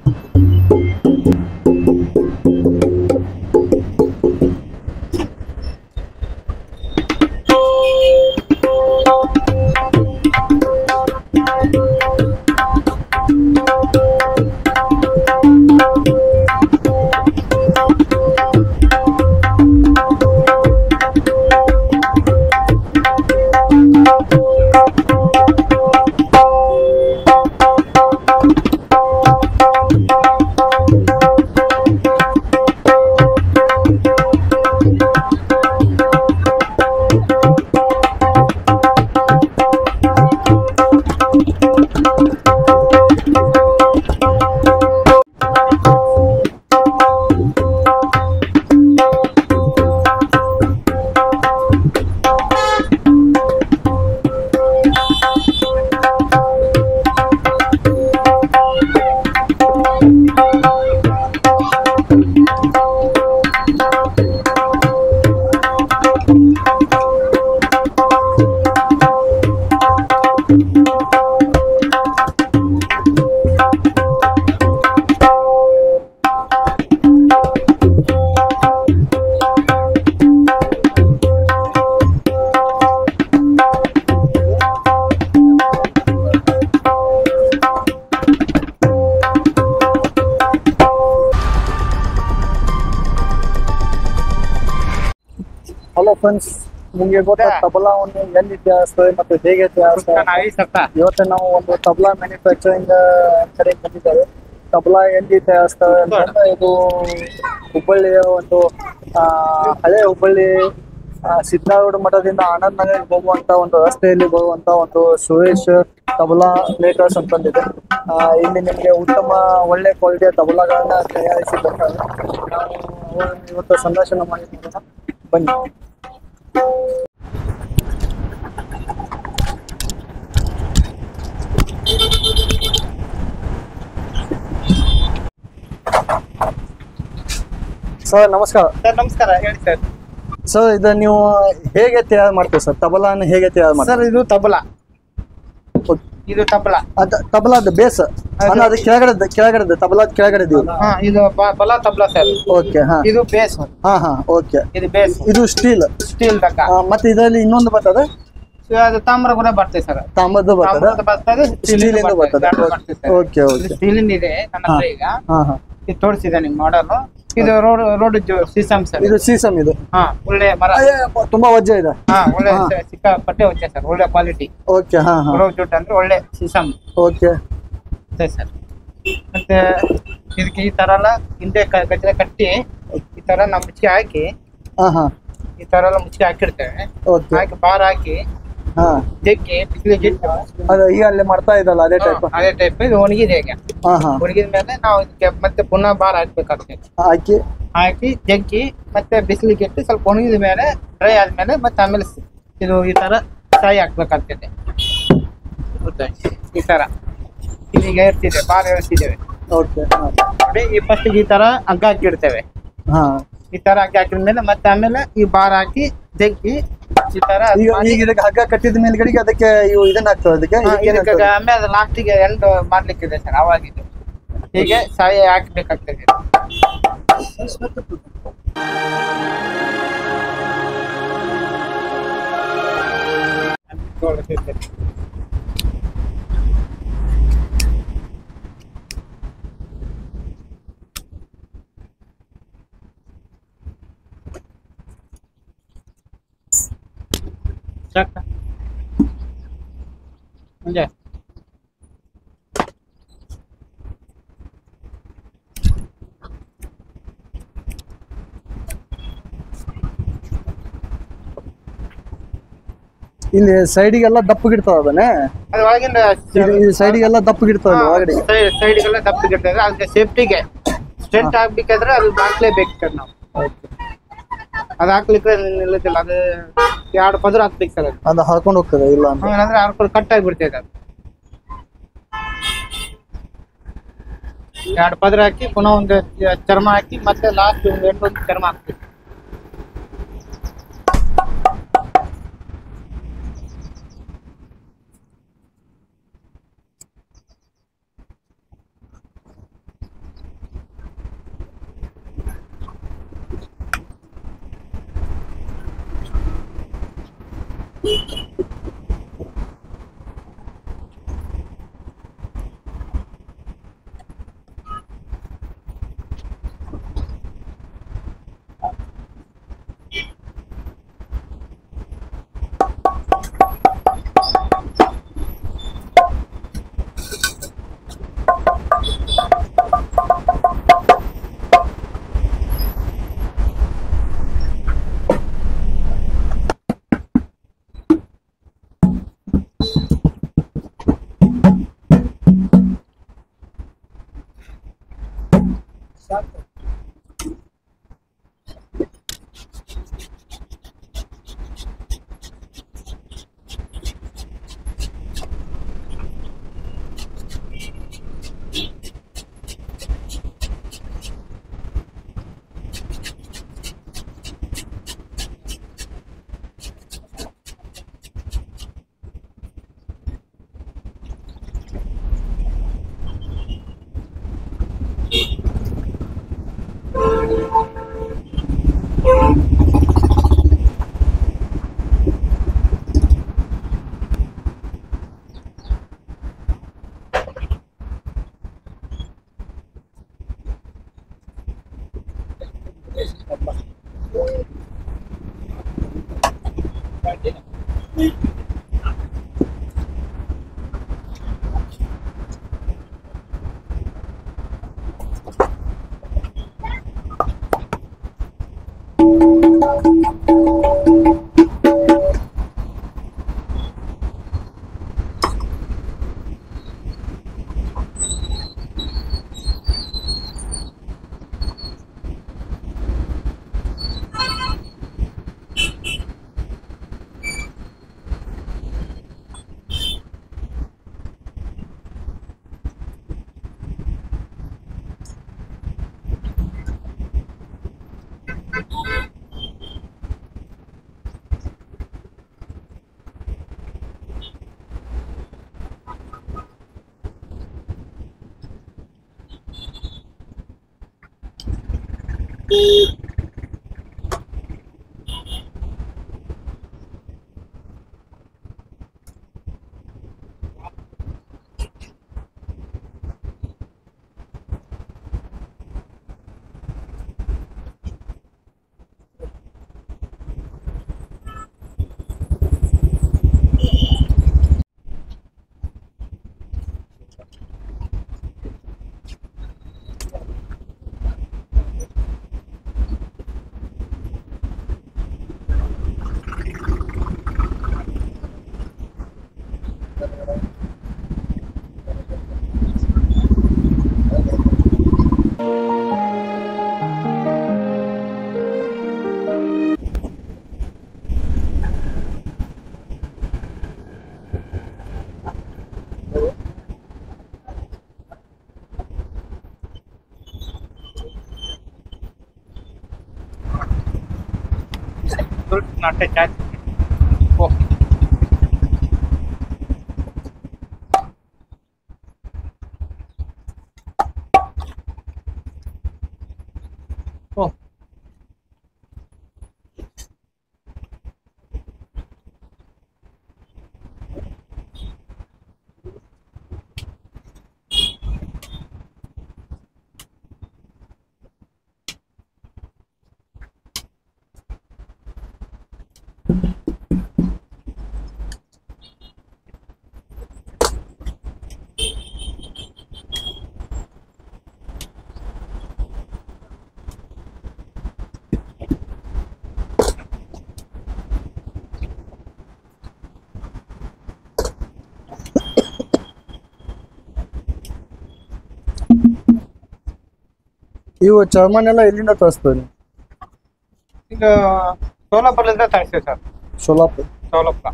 Hello friends, ನಿಮ್ಗೆ ಗೊತ್ತಾ ತಬಲಾವನ್ನು ಎಲ್ಲಿ ತಯಾರಿಸ್ತದೆ ಮತ್ತು ಹೇಗೆ ತಯಾರಿಸ್ತಾರೆ? ಇವತ್ತು ನಾವು ಒಂದು ತಬಲಾ ಮ್ಯಾನುಫ್ಯಾಕ್ಚರಿಂಗ್ ಕಡೆಗೆ ಬಂದಿದ್ದೇವೆ. ತಬಲಾ ಎಲ್ಲಿ ತಯಾರಿಸ್ತವೆ ಅಂತಂದ್ರೆ ಇದು ಹುಬ್ಬಳ್ಳಿಯ ಒಂದು ಹಳೆ ಹುಬ್ಬಳ್ಳಿ ಸಿದ್ದಾರೂಢ ಮಠದಿಂದ ಆನಂದ್ ನಗರಕ್ಕೆ ಹೋಗುವಂತ ಒಂದು ರಸ್ತೆಯಲ್ಲಿ ಬರುವಂತ ಒಂದು ಸುರೇಶ್ ತಬಲಾ ಮೇಕರ್ಸ್ ಅಂತಂದಿದೆ. ಇಲ್ಲಿ ನಿಮಗೆ ಉತ್ತಮ ಒಳ್ಳೆ ಕ್ವಾಲಿಟಿಯ ತಬಲಾಗಳನ್ನ ತಯಾರಿಸಿ ಬರ್ತಾರೆ. ಇವತ್ತು ಸಂದರ್ಶನ ಮಾಡಿರೋಣ, ಬನ್ನಿ. ಸರ್ ನಮಸ್ಕಾರ. ಸರ್ ನಮಸ್ಕಾರ, ಹೇಳಿ ಸರ್. ಸರ್ ಇದು ನೀವು ಹೇಗೆ ತಯಾರು ಮಾಡ್ತೀವಿ ಸರ್? ತಬಲಾನ ಹೇಗೆ ತಯಾರು ಮಾಡ್ತೀವಿ ಸರ್? ಇದು ತಬಲಾ, ಇದು ತಬಲಾ. ತಬಲಾದ ಬೇಸ್ ಅದು ಕೆಳಗಡೆ ತಬಲಾದ ಕೆಳಗಡೆ ಇದು ಬಲ ತಬಲಾ ಸರ್. ಓಕೆ, ಹಾ. ಇದು ಬೇಸ್. ಹಾ ಓಕೆ. ಇದು ಬೇಸ್. ಇದು ಸ್ಟೀಲ್ ತಕ್ಕ. ಮತ್ತೆ ಇದರಲ್ಲಿ ಇನ್ನೊಂದು ಬರ್ತದೆ, ಅದು ತಾಮ್ರ ಕೂಡ ಬರ್ತದೆ ಸರ್. ತಾಮ್ರದ್ದು ಬರ್ತದೆ, ಸ್ಟೀಲ್ ಇಂದ ಬರ್ತದೆ. Okay okay. ಸ್ಟೀಲಿಂದ ಇದೆ ನನ್ನ ಹತ್ರ ಈಗ. ಇದು ತೋರಿಸಿದೆ ನಿಮ್ ಮಾಡಲ್. ಇದು ರೋಡ್ ಸೀಸಮ್ ಸರ್. ಇದು ಸೀಸಮ್. ಇದು ಒಳ್ಳೆ ಮರ, ತುಂಬಾ ವಜ್ಜ ಇದೆ. ಒಳ್ಳೆ ಸಿಕ್ಕಾಪಟ್ಟೆ ವಜ್ಜೆ ಸರ್, ಒಳ್ಳೆ ಕ್ವಾಲಿಟಿ. ಓಕೆ, ಹಾ. ರೋಡ್ ಜುಟ್ ಅಂದ್ರೆ ಒಳ್ಳೆ ಸೀಸಮ್. Okay sir. ಮತ್ತೆ ಇದಕ್ಕೆ ಈ ತರ ಎಲ್ಲ ಹಿಂದೆ ಗಜ್ಜೆ ಕಟ್ಟಿ ಈ ತರ ನಾವು ಮುಚ್ಚಿಗೆ ಹಾಕಿ ಈ ತರ ಎಲ್ಲ ಮುಚ್ಚಿಗೆ ಹಾಕಿರ್ತೇವೆ. ಹಾಕಿ ಬಾರ್ ಹಾಕಿ ಜಗ್ಗಿ ಬಿಸಿಲಿಗೆ ಇಟ್ಟು ಈಗ ಅಲ್ಲಿ ಮಾಡ್ತಾ ಇದ್ದಲ್ಲ ಅದೇ ಟೈಪ್ ಇದು ಒಣಗಿದೆ. ಈಗ ಒಣಗಿದ ಮೇಲೆ ನಾವು ಇದಕ್ಕೆ ಮತ್ತೆ ಪುನಃ ಬಾರ್ ಹಾಕ್ಬೇಕಾಗ್ತದೆ. ಹಾಕಿ ಜಗ್ಗಿ ಮತ್ತೆ ಬಿಸಿಲಿಗೆ ಇಟ್ಟು ಸ್ವಲ್ಪ ಒಣಗಿದ ಮೇಲೆ ಡ್ರೈ ಆದ್ಮೇಲೆ ಮತ್ತೆ ಆಮೇಲೆ ಇದು ಈ ತರ ಸಾಯಿ ಹಾಕ್ಬೇಕಾಗ್ತದೆ. ಈ ತರ ಇದೀಗ ಇರ್ತಿದೆ, ಬಾರ್ ಇರ್ತಿದ್ದೇವೆ ನೋಡಿ. ಈ ಫಸ್ಟ್ ಈ ತರ ಹಗ್ಗ ಹಾಕಿಡ್ತೇವೆ. ಈ ತರ ಹಗ್ಗ ಹಾಕಿದ್ಮೇಲೆ ಮತ್ತೆ ಆಮೇಲೆ ಈ ಬಾರ್ ಹಾಕಿ ಜಗ್ಗಿ ಈ ತರ ಹಗ್ಗ ಕಟ್ಟಿದ ಮೇಲ್ಗಡೆಗೆ ಅದಕ್ಕೆ ಇದನ್ನ ಹಾಕ್ತದೆ. ಅದಕ್ಕೆ ಆಮೇಲೆ ಲಾಸ್ಟಿಗೆ ಎಂಡ್ ಮಾಡ್ಲಿಕ್ಕಿದೆ ಸರ್. ಅವಾಗಿದ್ದು ಹೀಗೆ ಸಾಯಿ ಹಾಕ್ಬೇಕಾಗ್ತದೆ. ಮುಂದೆ ಇಲ್ಲಿ ಸೈಡಿಗೆಲ್ಲ ದಪ್ಪಗಿಡ್ತಾವ ಅದನ್ನೇ. ಒಳಗಿಂದ ಸೈಡಿಗೆಲ್ಲ ದಪ್ಪಗಿಡ್ತಾವ ಒಳಗಡೆ. ಸೈಡ್ಗೆಲ್ಲ ದಪ್ಪಗಿಡ್ತದೆ. ಅದಕ್ಕೆ ಸೇಫ್ಟಿಗೆ ಸ್ಟ್ರೆಂಟ್ ಆಗ್ಬೇಕಾದ್ರೆ ಅದು ಹಾಕ್ಲೇಬೇಕು ಸರ್ ನಾವು. ಅದು ಹಾಕ್ಲಿಕ್ಕೆ ನಿಲ್ಲುತ್ತಿಲ್ಲ. ಅದು 2 ಪದರ ಹಾಕ್ಬೇಕು ಸರ್. ಅದು ಹಾಕೊಂಡು ಹೋಗ್ತದೆ. ಇಲ್ಲ ಅಂದ್ರೆ ಹಾಕೊಂಡು ಕಟ್ ಆಗಿಬಿಡ್ತದೆ. ಅದು 2 ಪದರ ಹಾಕಿ ಪುನಃ ಒಂದು ಚರ್ಮ ಹಾಕಿ ಮತ್ತೆ ಲಾಸ್ಟ್ ಒಂದು 8 ಚರ್ಮ ಹಾಕ್ತೀವಿ. Not a chat. Oh. Oh. ಇವು ಚರ್ಮನ್ ಎಲ್ಲ ಎಲ್ಲಿಂದ ತರಿಸ್ತೀವಿ ನೀವು? ಈಗ ಸೋಲಾಪುರದಿಂದ ತರಿಸ್ತೀವಿ ಸರ್. ಸೋಲಾಪುರ. ಸೋಲಾಪುರ.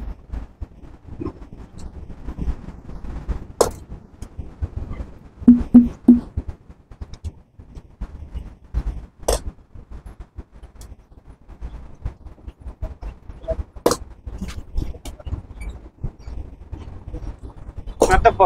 ಮತ್ತಪ್ಪ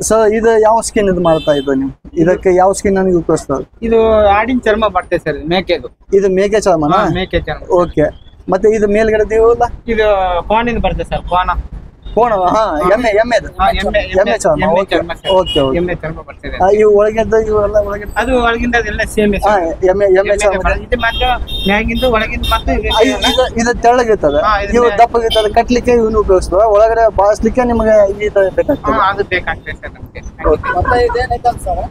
ಸರ್ ಇದು ಯಾವ ಸ್ಕಿನ್ ಇದು ಮಾಡ್ತಾ ಇದ್ದು ನೀವು? ಇದಕ್ಕೆ ಯಾವ ಸ್ಕಿನ್ ನನಗೆ ಉಪಯೋಗಿಸ್ತಾರೆ? ಇದು ಆಡಿನ ಚರ್ಮ ಬರ್ತದೆ ಸರ್, ಮೇಕೆದು. ಇದು ಮೇಕೆ ಚರ್ಮನಾ? ಮೇಕೆ ಚರ್ಮ. ಓಕೆ. ಮತ್ತೆ ಇದು ಮೇಲ್ಗಡೆ ಇದೆಯಲ್ಲ, ಇದು ಕೋನಿಂದ ಬರ್ತದೆ ಸರ್, ಕೋನ. ಕೋಣ? ಹಾ, ಎಮ್ಮೆ ಎಮ್ಮೆ ಚರ್ಮ. Okay okay. ಎಮ್ಮೆ ಚರ್ಮ ಬರ್ತದೆ. ಇವು ಒಳಗಿಂದ ಇವೆಲ್ಲ ಒಳಗಿಂದ ಅದು ಒಳಗಿಂದ ಎಲ್ಲ ಸೇಮ್. ಎಮ್ಮೆ ಚರ್ಮ. ಇದು ಮಾತ್ರ ಮ್ಯಾಗಿಂದ ಒಳಗಿಂದ ಮಾತ್ರ ಇದು ತೆಳ್ಳಗಿರ್ತದೆ, ಇವು ದಪ್ಪಗಿರ್ತದೆ. ಕಟ್ಲಿಕ್ಕೆ ಇವನು ಉಪಯೋಗಿಸ್ತದೆ, ಒಳಗಡೆ ಬಾಳಿಸ್ಲಿಕ್ಕೆ ನಿಮಗೆ ಈ ತರ ಬೇಕಾಗ್ತದೆ. ಅದು ಬೇಕಾಗ್ತದೆ ಸರ್ ನಮಗೆ. ಮತ್ತೆ ಇದೇನೈತಲ್ಲ ಸರ್,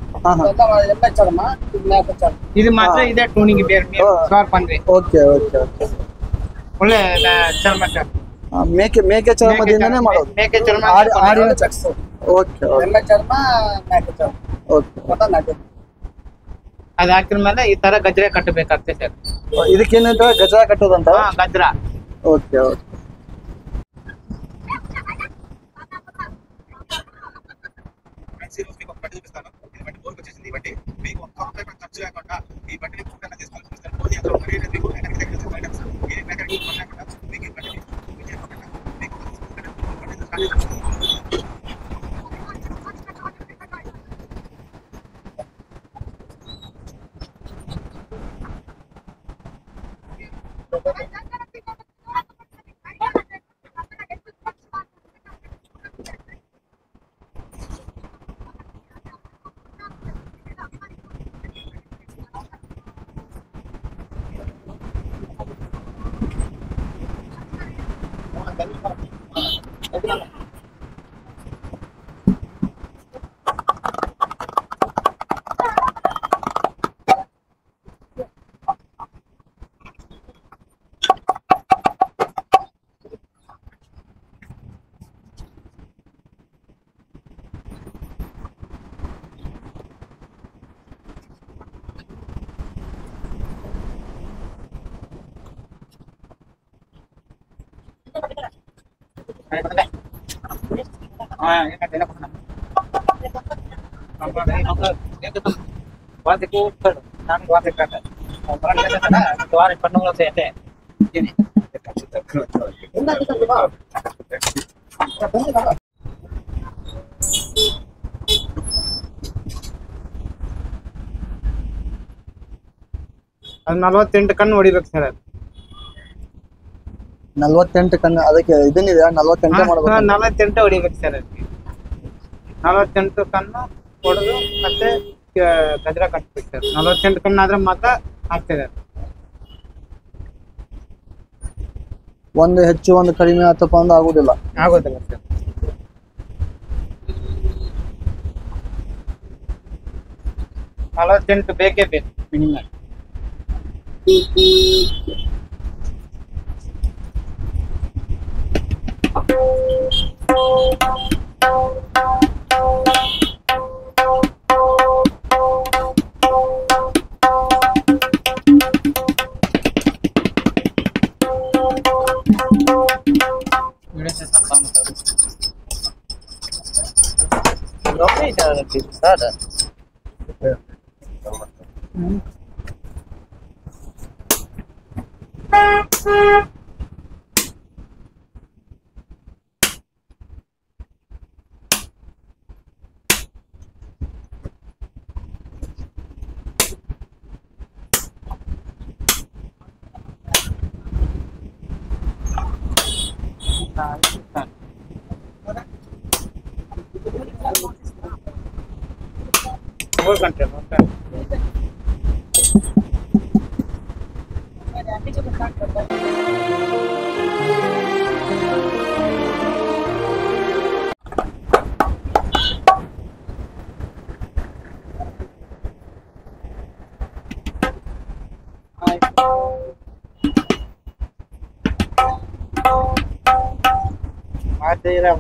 ಎಮ್ಮೆ ಚರ್ಮ, ಇದು ಮೇಕೆ ಚರ್ಮ. ಇದು ಮಾತ್ರ ಇದೆ ಟೂನಿಗೆ ಬೇರೆ ಶಾರ್ಪ್ ಅಂದ್ರೆ. Okay okay okay. ಒಳ್ಳೆ ಚರ್ಮ ಸರ್. ಮೇಕೆ ಚರ್ಮದಿಂದನೇ ಮಾಡೋದು. ಮೇಕೆ ಚರ್ಮ, ಆಡಿನ ಚರ್ಮ. ಓಕೆ. ಎಮ್ಮೆ ಚರ್ಮ, ಮೇಕೆ ಚರ್ಮ. ಓಕೆ. ಅದ್ ಹಾಕಿದ ಮೇಲೆ ಈ ತರ ಗಜ್ರೆ ಕಟ್ಟಬೇಕಾಗ್ತದೆ ಸರ್. ಇದಕ್ಕೇನಂತ ಗಜರ ಕಟ್ಟೋದಂತ? ಗಜ್ರ. Okay okay. ಅದು 48 ಕಣ್ಣು ಹೊಡಿಬೇಕು ಸರ್. ಅದು 48 ಕಣ್ಣು. ಅದಕ್ಕೆ ಇದನ್ನಿದೆ 48 ಮಾಡಬೇಕು. 48 ಹೊಡಿಬೇಕು ಸರ್. ಅದಕ್ಕೆ 48 ಕಣ್ಣು ಹೊಡೆದು ಮತ್ತೆ ಗಜ್ರ ಕಟ್ಬೇಕು ಸರ್. 48 ಕಣ್ಣು ಆದ್ರೆ ಮಾತ್ರ ಆಗ್ತದೆ. ಒಂದು ಹೆಚ್ಚು ಒಂದು ಕಡಿಮೆ ಆತಪ್ಪ ಅಂದ್ರೆ ಆಗುದಿಲ್ಲ ಸರ್. ನಲವತ್ತೆಂಟು ಬೇಕೇ ಬೇಕು ಮಿನಿಮಮ್.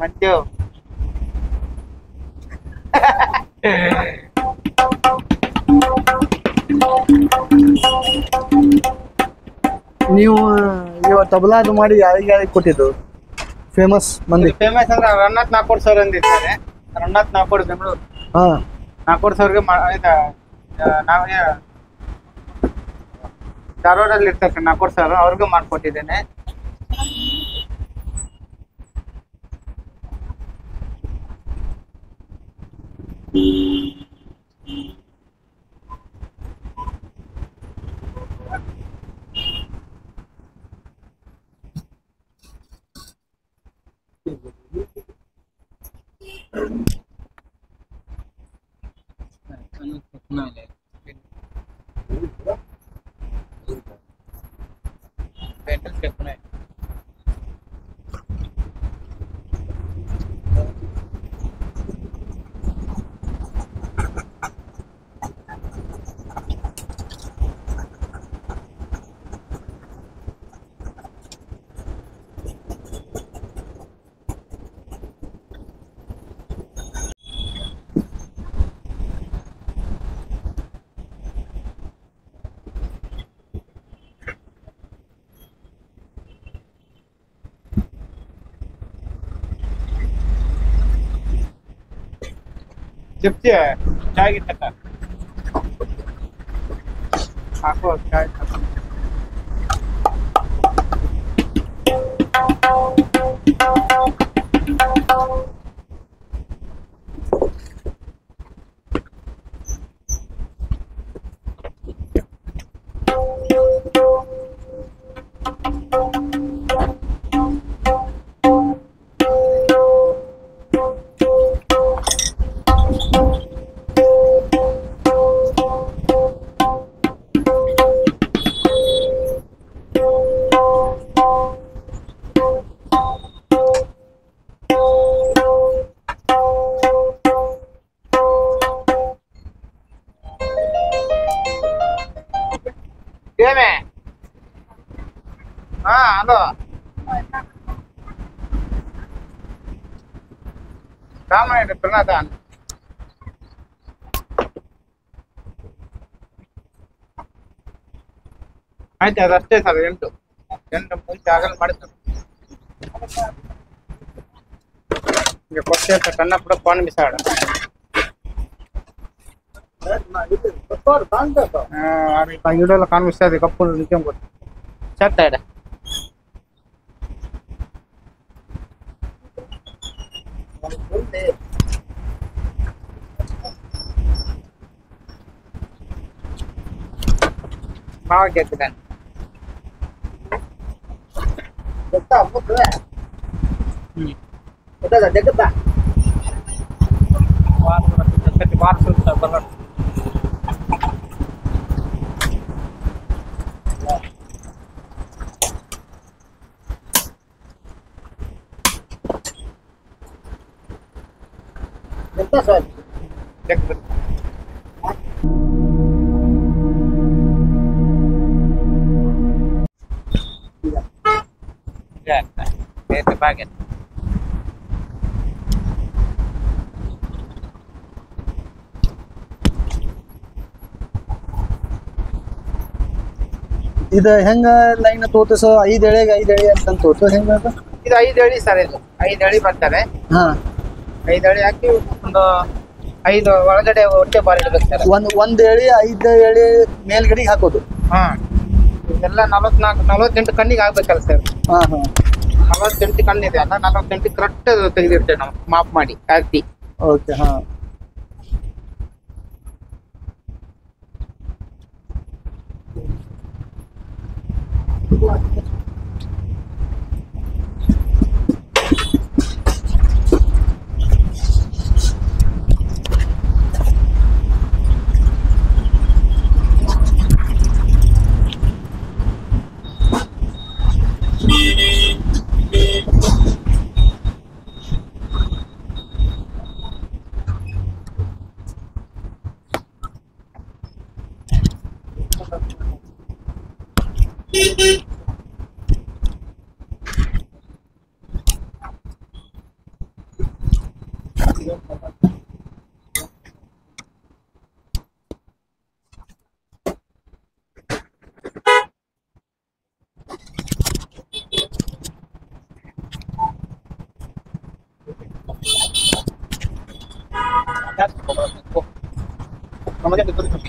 ಮಂಜು ನೀವು ಇವ ತಬಲಾ ಅದು ಮಾಡಿ ಯಾರಿಗೆ ಕೊಟ್ಟಿದ್ದು? ಫೇಮಸ್ ಮಂದಿ? ಫೇಮಸ್ ಅಂದ್ರೆ ರಂಗನಾಥ್ ನಾಕೋಡ್ ಸರ್ ಅಂದಿದ್ದಾರೆ. ರಂಗನಾಥ್ ನಾಕೋಡ್ ಬೆಂಗಳೂರು. ಹಾ, ನಾಕೋಡ್ ಸರ್ಗೆ ನಾವೇ ಧಾರವಾಡಲ್ಲಿ ಇರ್ತಾರೆ ನಾಕೋಡ್ ಸರ್, ಅವ್ರಿಗೂ ಮಾಡ್ಕೊಟ್ಟಿದ್ದೇನೆ. చెప్తే చాయ్ గిట్ట ಹಾಕೋ ಚಾಯ್ ಏನೇ ಹಾ ಹಲೋ ಕಾಮಣ್ಣ ಪ್ರಣಾದ ಆಯ್ತು ಅದಷ್ಟೇ ಸರ್ 8 ಮುಂಚೆ ಆಗಲ್ಲ ಮಾಡ್ತಾರೆ ಈಗ ಕೊಟ್ಟೆ ಕನ್ನ ಕೂಡ ಪಾನ್ ಬಿಸಾಡ వీడియోలో కనిపిస్తుంది కప్పులు నిత్యం కూడా చెత్తాడ బాగా చెప్తాను దగ్గర ఎంత సార్ baget ಇದು ಹೆಂಗ ಲೈನ್ ತೋತು ಸರ್ 5 ಎಳೆಗೆ 5 ಎಳೆ ಅಂತ ತೋತು ಹೆಂಗ ಇದು 5 ಎಳೆ ಸರ್ ಇದು 5 ಎಳೆ ಬರ್ತಾರೆ ಹಾ 5 ಎಳೆ ಹಾಕಿ ಒಂದು 5 ಒಳಗಡೆ ಹೊಟ್ಟೆ ಬಾರಿ ಇಡಬೇಕು ಸರ್ ಒಂದ್ ಎಳೆ 5 ಎಳೆ ಮೇಲ್ಗಡೆಗೆ ಹಾಕೋದು ಹಾ ಇದೆಲ್ಲ 48 ಕಣ್ಣಿಗೆ ಆಗ್ಬೇಕಲ್ಲ ಸರ್ ಹಾ ಹಾ 48 ಕಣ್ಣಿದೆ ಅಲ್ಲ 48 ಕರೆಕ್ಟ್ ತೆಗೆದಿರ್ತೇವೆ ನಾವು ಮಾಪ್ ಮಾಡಿ ಹಾಕಿ ಓಕೆ ಹಾ Kemudian ditutup.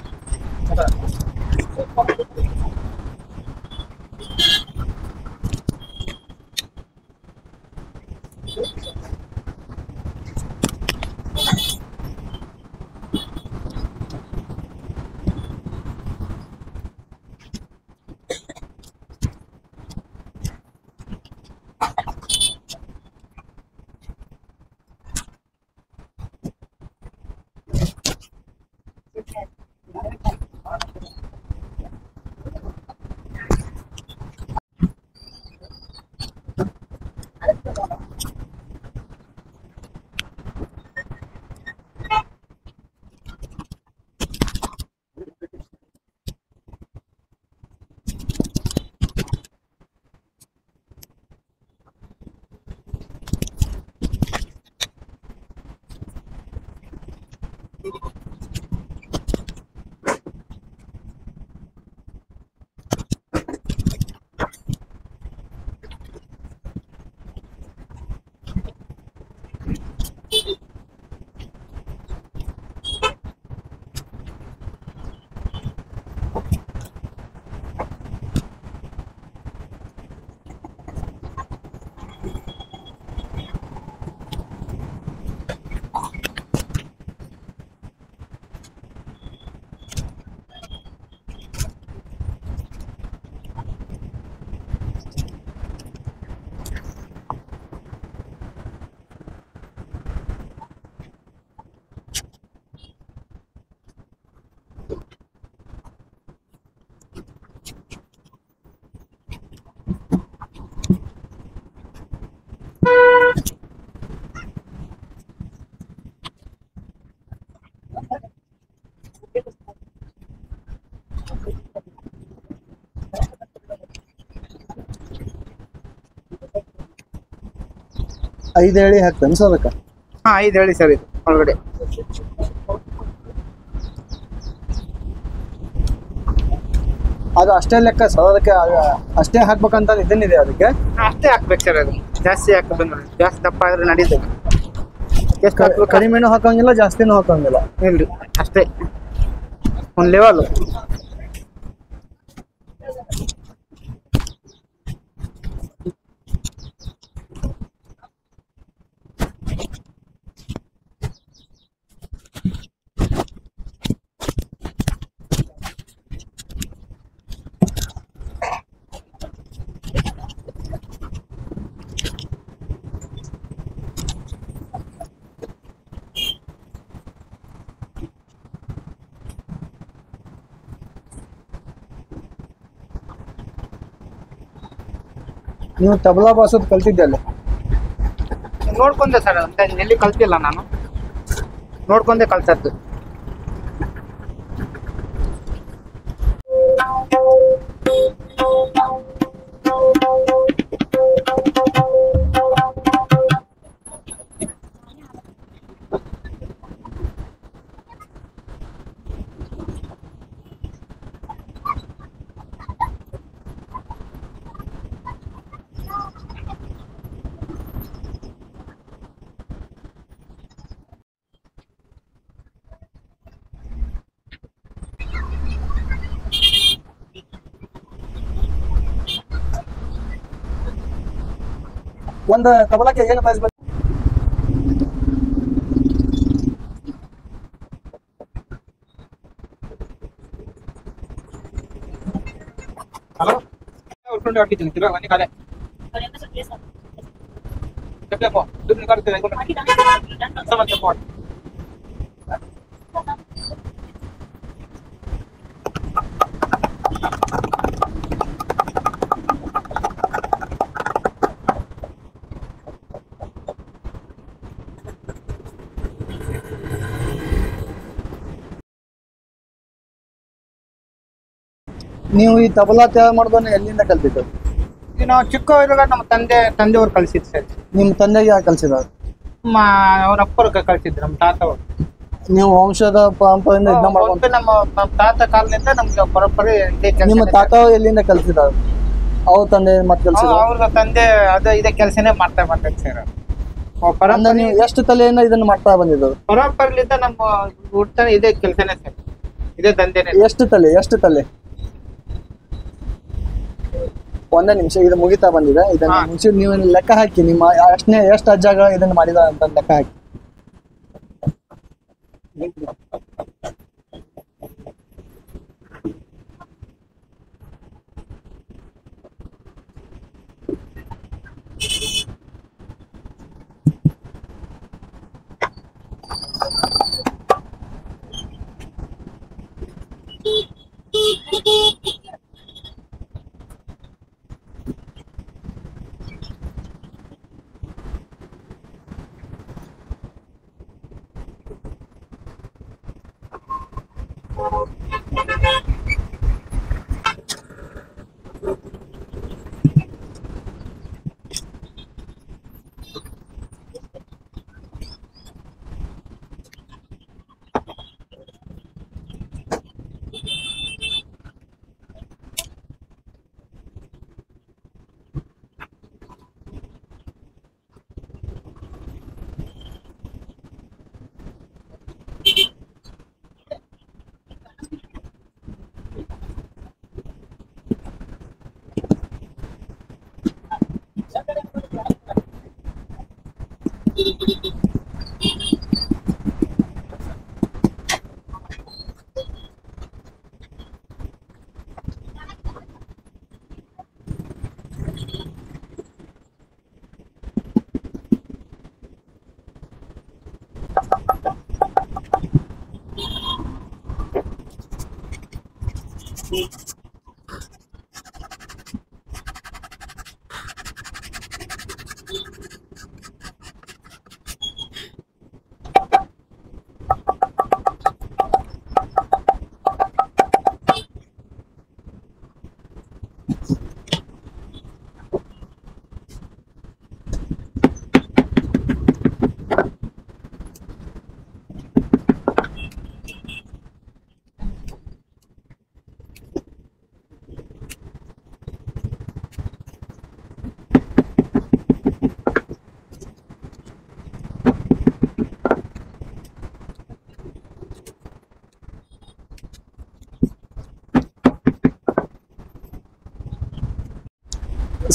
5 ಎಳೆ ಹಾಕ್ತಾನೆ ಸರ್ ಅದಕ್ಕೆ? ಹಾ 5 ಹೇಳಿ ಸರ್ ಇದು ಒಳಗಡೆ. ಅದು ಅಷ್ಟೇ ಲೆಕ್ಕ ಸರ್, ಅದಕ್ಕೆ ಅಷ್ಟೇ ಹಾಕ್ಬೇಕಂತ ಇದನ್ನಿದೆ ಅದಕ್ಕೆ? ಅಷ್ಟೇ ಹಾಕ್ಬೇಕು ಸರ್, ಅದು ಜಾಸ್ತಿ ಹಾಕ್ಬೇಕು, ಜಾಸ್ತಿ ದಪ್ಪ ಆದ್ರೆ ನಡೀತದೆ. ಎಷ್ಟು ಹಾಕ್ಬೇಕು? ಕಡಿಮೆನೂ ಹಾಕಂಗಿಲ್ಲ ಜಾಸ್ತಿನೂ ಹಾಕಂಗಿಲ್ಲ? ಇಲ್ರಿ, ಅಷ್ಟೇ ಒಂದು ಲೆವೆಲ್. ನೀವು ತಬಲಾ ಬಾರ್ಸೋದು ಕಲ್ತಿದ್ದಲ್ಲ? ನೋಡ್ಕೊಂಡೆ ಸರ್, ಅಂತ ಎಲ್ಲಿ ಕಲ್ತಿಲ್ಲ ನಾನು, ನೋಡ್ಕೊಂಡೆ ಕಲ್ತದ್ದು. ಒಂದು ತಬಲಕ್ಕೆ ಏನು ಪ್ರೈಸ್ ಬರ್ತದೆ? ಹಲೋ, ಉಳ್ಕೊಂಡು ಹಾಕಿದ್ದೀನಿ ತಿರ್ಗಾ ಮನೆ ಕಾಲೇ ದುಡ್ಡು ಕಟ್ತೇನೆ ನೀವು ಈ ತಬಲಾ ತಯಾರು ಮಾಡೋದನ್ನ ಎಲ್ಲಿಂದ ಕಲ್ತಿದ್ದು? ಈಗ ನಾವು ಚಿಕ್ಕ ಇರುವಾಗ ನಮ್ಮ ತಂದೆಯವ್ರು ಕಳಿಸಿದ್ರು ಸರ್. ನಿಮ್ಮ ತಂದೆಗೆ ಯಾರು ಕಲ್ಸಿದ್ರು? ಅವ್ರ ಅಪ್ಪರು ಕಳಿಸಿದ್ರು, ನಮ್ಮ ತಾತ ಅವರು. ನೀವು ವಂಶದ ಪರಂಪರೆಯಿಂದ ಇದನ್ನ ಮಾಡ್ಕೊಂಡು? ನಮ್ಮ ತಾತ ಕಾಲದಿಂದ ನಮ್ಗೆ ಪರಂಪರೆ ಇದೇ ಕೆಲಸ. ನಿಮ್ಮ ತಾತ ಎಲ್ಲಿಂದ ಕಲ್ಸಿದ್ರು? ಅವ್ರ ತಂದೆ ಮತ್ತೆ ಕಲ್ಸಿದ್ರು? ಅವ್ರ ತಂದೆ ಇದೇ ಕೆಲಸನೇ ಮಾಡ್ತಾ ಬಂದಿತ್ತು ಸರ್. ನೀವು ಎಷ್ಟು ತಲೆಯಿಂದ ಇದನ್ನ ಮಾಡ್ತಾ ಬಂದಿದ್ದು? ಪರಂಪರೆಯಿಂದ ನಮ್ಮ ಹುಡ್ತಾನೆ ಇದೇ ಕೆಲಸನೇ ಸರ್, ಇದೇ ದಂಧೆನೇ. ಎಷ್ಟು ತಲೆ? ಒಂದೇ ನಿಮಿಷ, ಇದು ಮುಗಿತಾ ಬಂದಿದೆ. ಇದನ್ನ ಮುಂಚೆ ನೀವು ಲೆಕ್ಕ ಹಾಕಿ, ನಿಮ್ಮ ಎಷ್ಟು ಅಜ್ಜಗಳು ಇದನ್ನ ಮಾಡಿದ ಅಂತ ಲೆಕ್ಕ ಹಾಕಿ.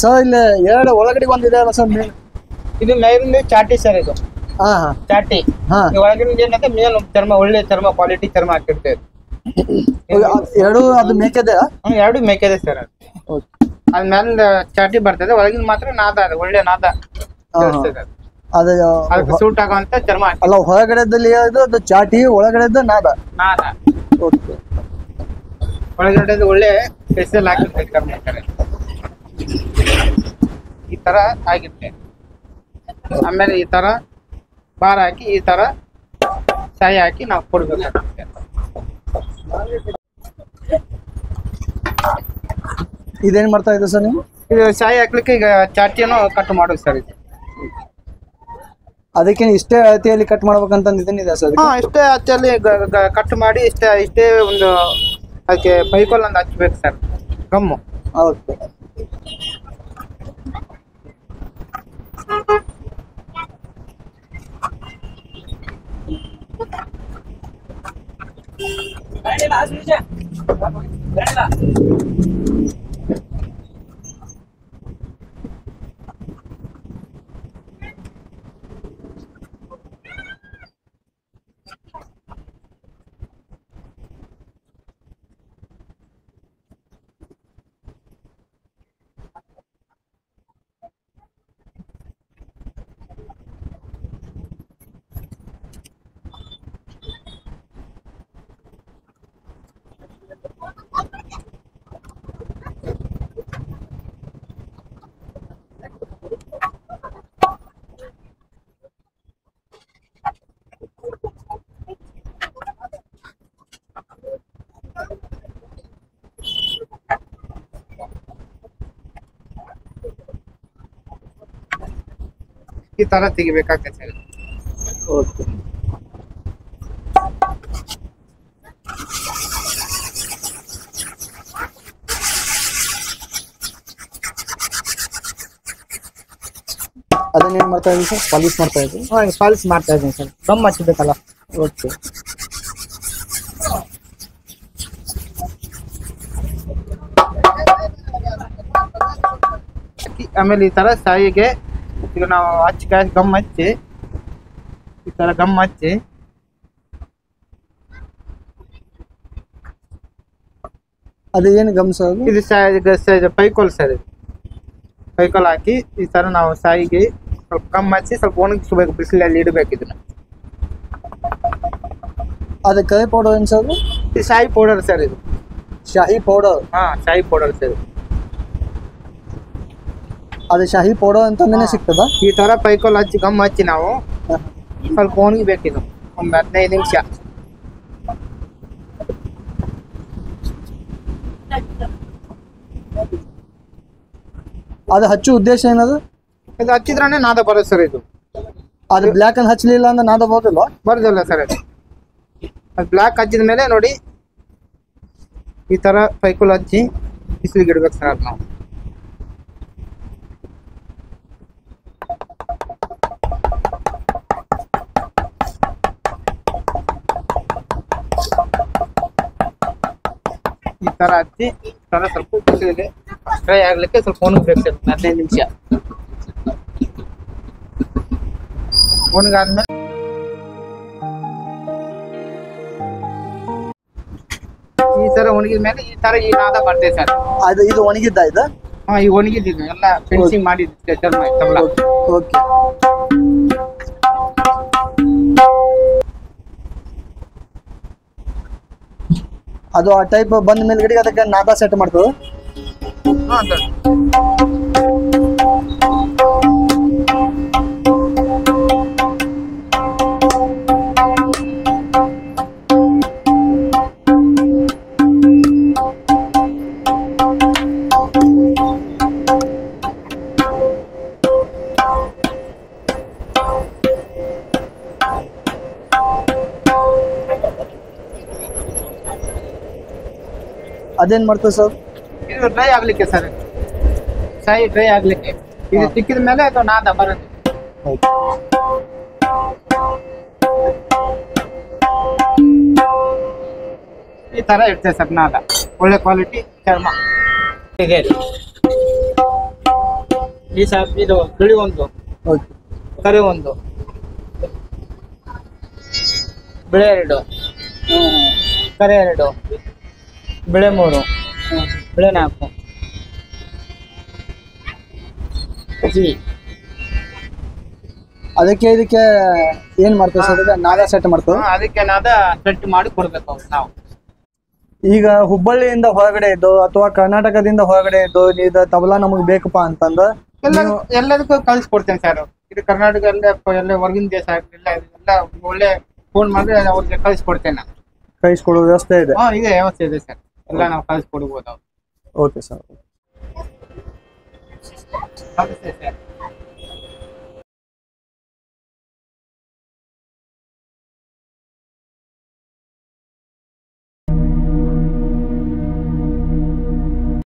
ಸರ್ ಇಲ್ಲಿ ಎರಡು ಒಳಗಡೆ ಒಂದಿದೆ ಅಲ್ಲ ಸರ್ ಮೇನ್? ಇದು ಮೇಲಿಂದ ಚಾಟಿ ಸರ್, ಇದು ಹಾ ಚಾಟಿ. ಒಳಗಿನ ಏನಂದ್ರೆ ಮೇಲ್ ಚರ್ಮ, ಒಳ್ಳೆ ಚರ್ಮ, ಕ್ವಾಲಿಟಿ ಚರ್ಮ ಹಾಕಿರ್ತೇವೆ. ಎರಡು ಅದು ಮೇಕೆದೆ? ಎರಡು ಮೇಕೆದೆ ಸರ್. ಅದ್ ಮೇಲೆ ಚಾಟಿ ಬರ್ತದೆ, ಒಳಗಿನ ಮಾತ್ರ ನಾದ, ಅದು ಒಳ್ಳೆ ನಾದ. ಅದಕ್ಕೆ ಸೂಟ್ ಆಗುವಂತ ಚರ್ಮ ಅಲ್ಲ, ಹೊರಗಡೆದಲ್ಲಿ ಅದು ಚಾಟಿ, ಒಳಗಡೆ ನಾದ. ನಾದ ಒಳಗಡೆ ಒಳ್ಳೆ ಸ್ಪೆಷಲ್ ಹಾಕಿರ್ತದೆ ಚರ್ಮ. ಈ ತರ ಆಗಿರುತ್ತೆ. ಆಮೇಲೆ ಈ ತರ ಬಾರ್ ಹಾಕಿ, ಈ ತರ ಶಾಯಿ ಹಾಕಿ ನಾವು ಕೊಡ್ಬೇಕಾಗುತ್ತೆ. ಇದೇನ್ ಮಾಡ್ತಾ ಇದೆ ಸರ್ ನೀವು? ಇದು ಶಾಯಿ ಹಾಕ್ಲಿಕ್ಕೆ ಈಗ ಚಾಟಿಯನ್ನು ಕಟ್ ಮಾಡೋದು ಸರ್. ಇದು ಅದಕ್ಕೆ ಇಷ್ಟೇ ಅಳತೆಯಲ್ಲಿ ಕಟ್ ಮಾಡ್ಬೇಕಂತ ಇದನ್ನಿದೆ ಸರ್? ಇಷ್ಟೇ ಅಚ್ಚಲ್ಲಿ ಕಟ್ ಮಾಡಿ ಇಷ್ಟೇ ಒಂದು ಅದಕ್ಕೆ ಪೈಕೋಲ್ ಒಂದು ಹಚ್ಬೇಕು ಸರ್, ಗಮ್ಮು. ಹೌದು. ಈ ತರ ತೆಗಿಬೇಕಾಗ್ತದೆ ಸರ್. ಓಕೆ. ಅದನ್ನೇನು ಮಾಡ್ತಾ ಇದ್ದೀವಿ ಸರ್? ಪಾಲಿಶ್ ಮಾಡ್ತಾ ಇದ್ದೀವಿ? ಪಾಲಿಶ್ ಮಾಡ್ತಾ ಇದ್ದೀನಿ ಸರ್, ಗಮ್ ಹಚ್ಚಬೇಕಲ್ಲ. ಓಕೆ. ಆಮೇಲೆ ಈ ತರ ಶಾಯಿಗೆ ಈಗ ನಾವು ಗಮ್ ಹಚ್ಚಿ, ಈ ತರ ಗಮ್ ಹಚ್ಚಿ ಅದು ಏನು ಗಮ್ ಸರ್? ಇದು ಪೈಕೋಲ್ ಸರ್. ಇದು ಪೈಕೋಲ್ ಹಾಕಿ ಈ ತರ ನಾವು ಶಾಯಿಗೆ ಸ್ವಲ್ಪ ಗಮ್ ಹಚ್ಚಿ ಸ್ವಲ್ಪ ಒಣಗಿಸ್ಬೇಕು, ಬಿಸಿಲಲ್ಲಿ ಇಡಬೇಕು ಇದನ್ನ. ಅದು ಕರಿ ಪೌಡರ್ ಏನು ಸರ್? ಇದು ಶಾಯಿ ಪೌಡರ್ ಸರ್. ಇದು ಶಾಹಿ ಪೌಡರ್? ಶಾಯಿ ಪೌಡರ್ ಸರ್. ಅದು ಶಾಹಿ ಪೌಡರ್ ಅಂತಂದೇ ಸಿಗ್ತದ? ಈ ತರ ಪೈಕೋಲ್ ಹಚ್ಚಿ ಗಮ್ ಹಚ್ಚಿ ನಾವು ಸ್ವಲ್ಪ ಒಣಗಿಬೇಕಿದು ಒಂದು 15 ನಿಮಿಷ. ಅದು ಹಚ್ಚು ಉದ್ದೇಶ ಏನದು? ಇದು ಹಚ್ಚಿದ್ರೇ ನಾದ ಬರೋದು ಸರ್. ಇದು ಅದು ಬ್ಲ್ಯಾಕ್ ಅನ್ನು ಹಚ್ಚಲಿಲ್ಲ ಅಂದ್ರೆ ನಾದ ಬರೋದಿಲ್ಲ? ಬರೋದಿಲ್ಲ ಸರ್. ಅದು ಬ್ಲ್ಯಾಕ್ ಹಚ್ಚಿದ ಮೇಲೆ ನೋಡಿ ಈ ತರ ಪೈಕೋಲ್ ಹಚ್ಚಿ ಬಿಸಿಲಿಗೆ ಇಡ್ಬೇಕು ಸರ್. ಅದು ನಾವು ಈ ತರ ಹಚ್ಚಿ ತರ ಸ್ವಲ್ಪ ಬಿಸಿಲಿಗೆ ಫ್ರೈ ಆಗ್ಲಿಕ್ಕೆ ಸ್ವಲ್ಪ ಒಣಗಬೇಕು ಸರ್ 15 ನಿಮಿಷ. ಒಣಗಾದ್ಮೇಲೆ ಈ ತರ ಒಣಗಿದ ಮೇಲೆ ಈ ತರ ಈ ನಾದ ಬರ್ತದೆ ಸರ್. ಅದು ಇದು ಒಣಗಿದ್ದ ಇದು? ಹಾ, ಈ ಒಣಗಿದ್ದು ಎಲ್ಲ ಫಿನಿಶಿಂಗ್ ಮಾಡಿದ್ದೆ ತಬಲ. ಓಕೆ. ಅದು ಆ ಟೈಪ್ ಬಂದ ಮೇಲ್ಗಡೆ ಅದಕ್ಕೆ ನಾದ ಸೆಟ್ ಮಾಡ್ತದೆ. ಹಾ ಸರ್. ಅದೇನ್ ಮಾಡ್ತದೆ ಸರ್? ಇದು ಡ್ರೈ ಆಗ್ಲಿಕ್ಕೆ ಸರ್, ಸಾಯಿ ಡ್ರೈ ಆಗ್ಲಿಕ್ಕೆ. ಇದು ತಿಕ್ಕಿದ ಮೇಲೆ ಅದು ನಾದ ಬರುತ್ತೆ. ಈ ತರ ಇರ್ತದೆ ಸರ್ ನಾದ. ಒಳ್ಳೆ ಕ್ವಾಲಿಟಿ ಚರ್ಮ ಇದೆ. ಈ ಸರ್ ಇದು ಬಿಳಿ ಒಂದು, ಕರಿ ಒಂದು, ಬಿಳೆ ಎರಡು, ಕರಿ ಎರಡು, ಬಿಳೆ ಮೂರು, ಬಿಳೆ ನಾಲ್ಕು. ಅದಕ್ಕೆ ಇದಕ್ಕೆ ಏನ್ ಮಾಡ್ತೇವೆ ಸರ್? ನಾದ ಸೆಟ್ ಮಾಡ್ತೇವೆ. ಅದಕ್ಕೆ ನಾದ ಸೆಟ್ ಮಾಡಿ ಕೊಡ್ಬೇಕು ನಾವು. ಈಗ ಹುಬ್ಬಳ್ಳಿಯಿಂದ ಹೊರಗಡೆ ಇದ್ದು ಅಥವಾ ಕರ್ನಾಟಕದಿಂದ ಹೊರಗಡೆ ಇದ್ದು ಇದು ತಬಲಾ ನಮಗ್ ಬೇಕಪ್ಪ ಅಂತಂದ ಎಲ್ಲದಕ್ಕೂ ಕಳ್ಸಿಕೊಡ್ತೇನೆ ಸರ್. ಇದು ಕರ್ನಾಟಕ ಎಲ್ಲ ಹೊರಗಿನ ದೇಶ ಎಲ್ಲ ಒಳ್ಳೆ ಫೋನ್ ಮಾಡಿದ್ರೆ ಅವ್ರಿಗೆ ಕಳ್ಸಿಕೊಡ್ತೇನೆ. ಕಳಿಸ್ಕೊಡೋ ವ್ಯವಸ್ಥೆ ಇದೆ? ಇದೆ, ವ್ಯವಸ್ಥೆ ಇದೆ ಸರ್. ಎಲ್ಲ ನಾವು ಕಳ್ಸಿಕೊಡ್ಬೋದು. Okay sir. ನಮಸ್ತೆ ಸರ್.